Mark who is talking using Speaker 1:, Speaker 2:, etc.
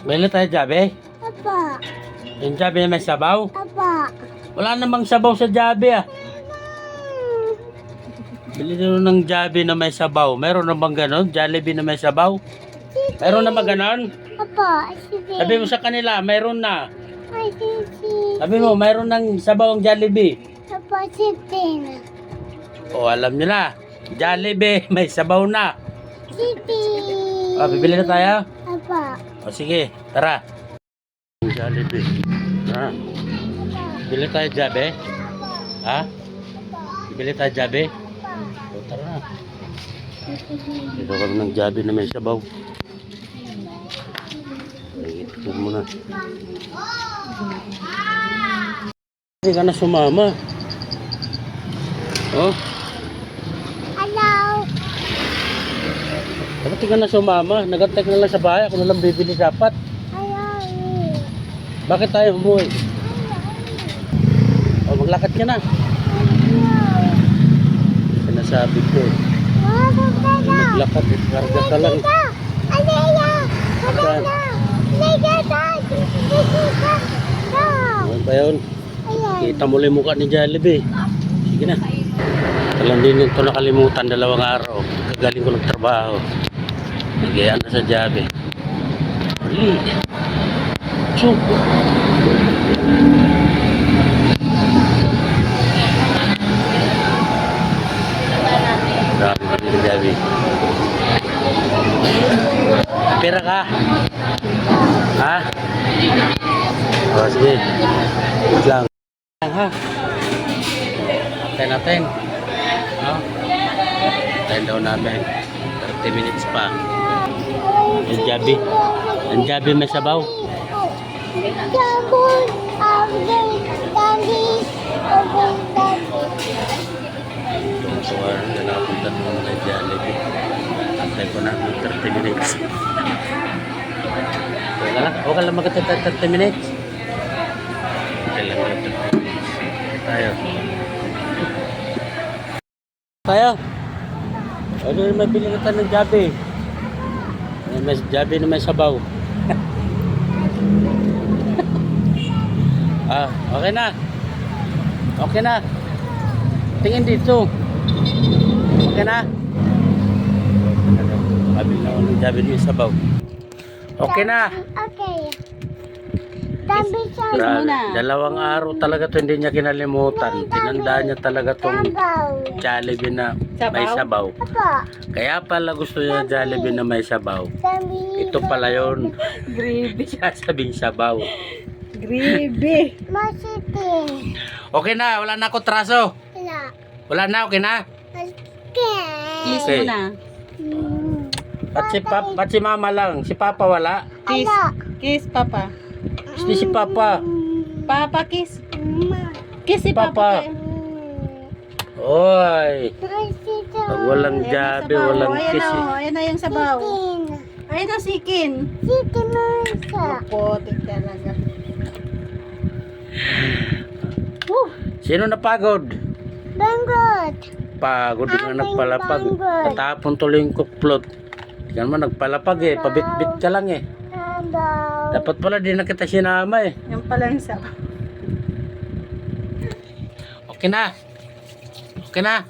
Speaker 1: Bili tayo Jabe.
Speaker 2: Apa.
Speaker 1: Yung Jabe na may sabaw.
Speaker 2: Apa.
Speaker 1: Wala namang sabaw sa Jabe ah. Bili nyo ng Jabe na may sabaw. Meron namang ganon? Jollibee na may sabaw? Meron namang ganon?
Speaker 2: Apa. Sige.
Speaker 1: Sabi mo sa kanila, meron na.
Speaker 2: Ay, sige.
Speaker 1: Sabi mo, meron ng sabaw ang Jollibee.
Speaker 2: Apa, sige.
Speaker 1: O, alam nyo na. Jollibee, may sabaw na.
Speaker 2: Sige.
Speaker 1: O, bibili na tayo?
Speaker 2: Apa.
Speaker 1: O, sige, tara. Jollibee. Ha? Bibili tayo Jabe? Ha? Bibili tayo Jabe? O, tara na. Dito kami ng Jabe na may sabaw. Ito muna. Hindi ka na sumama. Oh,
Speaker 2: Hello.
Speaker 1: dapat ka na sumama. Nagantay ka na lang sa bahay. Ako na lang bibili dapat.
Speaker 2: Hello.
Speaker 1: Bakit tayo umuwi? Oh, maglakad ka na. Sinasabi ko eh. Maglakad eh. Karga ka lang. Ano ba yun? Kita mo lang yung mukha ni Jollibee. Sige na. Talang din ito nakalimutan 2 araw. Kagaling ko ng trabaho. Nagayaan na sa Jabe. Mali. Suko. Dami kami ni Jabe. Pera ka? Ha? O sige. Wait lang. Ha? Natin. No? Tayo daw namin. 30 minutes pa. Ang Jabe. Ang Jabe may sabaw.
Speaker 2: Sabon, daddy.
Speaker 1: So, nakapunta naman na Jollibee. Antay ko na ng 30 minutes. Okay lang magkita 30 minutes. Okay lang ng 30 minutes. Tayo. Ano yung mabili na tayo ng Jabe? May Jabe na may sabaw. Okay na. Okay na. Tingin dito. Okay na. Mabili na ako ng Jabe na may sabaw. Okay na.
Speaker 2: Okay. Dambi siya.
Speaker 1: Grabe. 2 araw talaga to hindi niya kinalimutan. Tinandaan niya talaga tong Jollibee na may sabaw.
Speaker 2: Apa.
Speaker 1: Kaya pala gusto niya Jollibee na may sabaw.
Speaker 2: Dambi.
Speaker 1: Ito pala yun.
Speaker 3: Gravy.
Speaker 1: Sasabing sabaw.
Speaker 3: Gravy.
Speaker 2: Masitin.
Speaker 1: Okay na, wala na ako traso.
Speaker 2: Wala.
Speaker 1: Wala na, okay na.
Speaker 2: Okay.
Speaker 3: Kiss
Speaker 1: Okay.
Speaker 3: mo na.
Speaker 1: Ba't si mama lang? Si papa wala?
Speaker 3: Kiss. Kiss, Papa.
Speaker 1: Gusto si papa.
Speaker 3: Papa, kiss. Kiss si Papa.
Speaker 1: Oy.
Speaker 2: Masitin.
Speaker 1: Pag walang Jabe, walang kiss.
Speaker 3: Ayan na yung sabaw. Ayan na sikin.
Speaker 2: Sitin mo.
Speaker 3: Putik talaga.
Speaker 1: Sino napagod?
Speaker 2: Banggot.
Speaker 1: Pagod nga nagpalapag.
Speaker 2: Banggot.
Speaker 1: Natapon tuloy yung kuplot. Hindi ka naman nagpalapag eh. Pabit-bit ka lang eh.
Speaker 2: Hello.
Speaker 1: Dapat pala di na kita sinama eh.
Speaker 3: Yan pala yung sabaw.
Speaker 1: Okay na. Okay na.